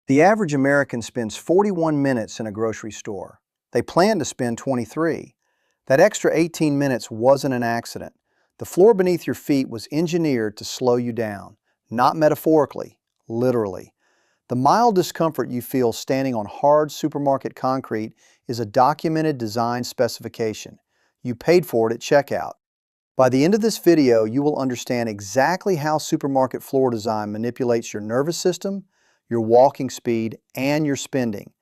The average American spends 41 minutes in a grocery store. They plan to spend 23. That extra 18 minutes wasn't an accident. The floor beneath your feet was engineered to slow you down, not metaphorically, literally. The mild discomfort you feel standing on hard supermarket concrete is a documented design specification. You paid for it at checkout. By the end of this video, you will understand exactly how supermarket floor design manipulates your nervous system, your walking speed, and your spending.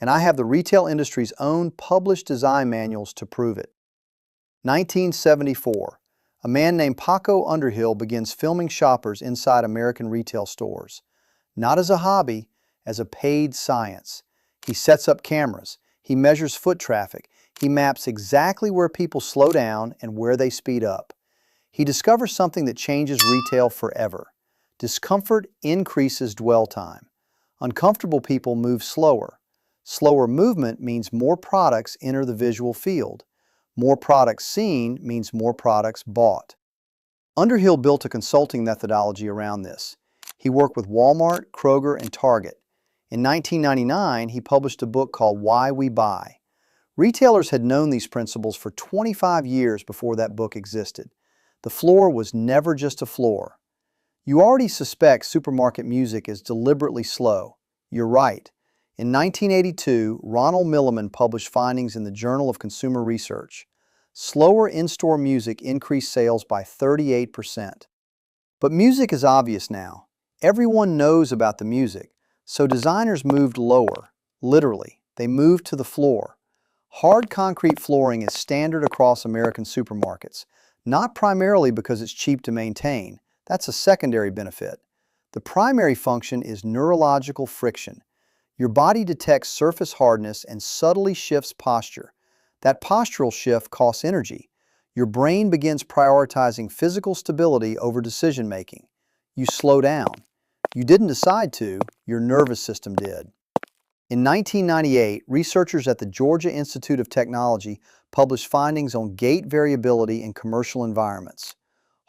And I have the retail industry's own published design manuals to prove it. 1974. A man named Paco Underhill begins filming shoppers inside American retail stores. Not as a hobby, as a paid science. He sets up cameras. He measures foot traffic. He maps exactly where people slow down and where they speed up. He discovers something that changes retail forever. Discomfort increases dwell time. Uncomfortable people move slower. Slower movement means more products enter the visual field. More products seen means more products bought. Underhill built a consulting methodology around this. He worked with Walmart, Kroger, and Target. In 1999, he published a book called Why We Buy. Retailers had known these principles for 25 years before that book existed. The floor was never just a floor. You already suspect supermarket music is deliberately slow. You're right. In 1982, Ronald Milliman published findings in the Journal of Consumer Research. Slower in-store music increased sales by 38%. But music is obvious now. Everyone knows about the music, so designers moved lower. Literally, they moved to the floor. Hard concrete flooring is standard across American supermarkets, not primarily because it's cheap to maintain. That's a secondary benefit. The primary function is neurological friction. Your body detects surface hardness and subtly shifts posture. That postural shift costs energy. Your brain begins prioritizing physical stability over decision-making. You slow down. You didn't decide to, your nervous system did. In 1998, researchers at the Georgia Institute of Technology published findings on gait variability in commercial environments.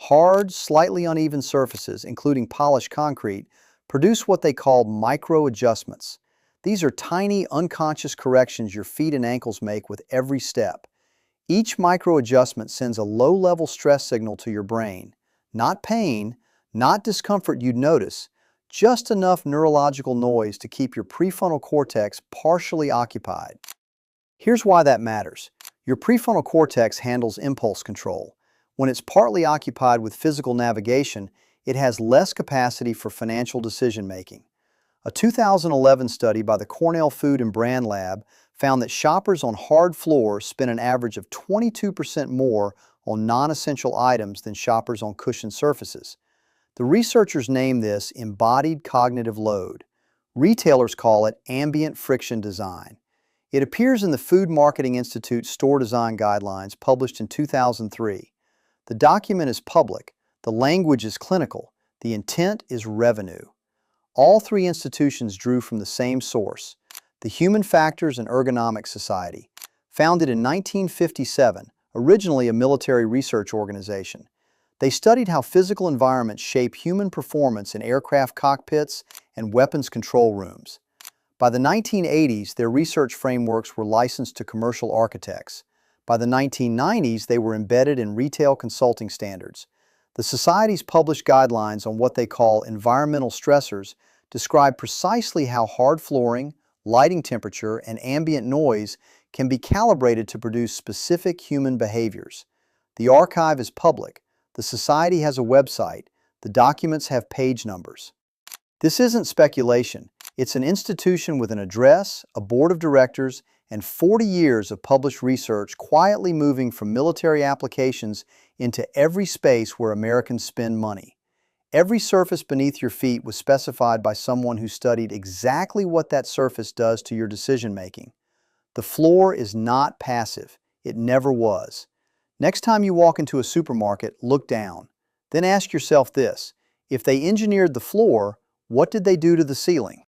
Hard, slightly uneven surfaces, including polished concrete, produce what they call micro-adjustments. These are tiny, unconscious corrections your feet and ankles make with every step. Each micro-adjustment sends a low-level stress signal to your brain. Not pain, not discomfort you'd notice, just enough neurological noise to keep your prefrontal cortex partially occupied. Here's why that matters. Your prefrontal cortex handles impulse control. When it's partly occupied with physical navigation, it has less capacity for financial decision-making. A 2011 study by the Cornell Food and Brand Lab found that shoppers on hard floors spend an average of 22% more on non-essential items than shoppers on cushioned surfaces. The researchers name this embodied cognitive load. Retailers call it ambient friction design. It appears in the Food Marketing Institute's store design guidelines published in 2003. The document is public, the language is clinical, the intent is revenue. All three institutions drew from the same source, the Human Factors and Ergonomics Society, founded in 1957, originally a military research organization. They studied how physical environments shape human performance in aircraft cockpits and weapons control rooms. By the 1980s, their research frameworks were licensed to commercial architects. By the 1990s, they were embedded in retail consulting standards. The Society's published guidelines on what they call environmental stressors describe precisely how hard flooring, lighting temperature, and ambient noise can be calibrated to produce specific human behaviors. The archive is public. The Society has a website. The documents have page numbers. This isn't speculation. It's an institution with an address, a board of directors, and 40 years of published research quietly moving from military applications into every space where Americans spend money. Every surface beneath your feet was specified by someone who studied exactly what that surface does to your decision-making. The floor is not passive. It never was. Next time you walk into a supermarket, look down. Then ask yourself this: if they engineered the floor, what did they do to the ceiling?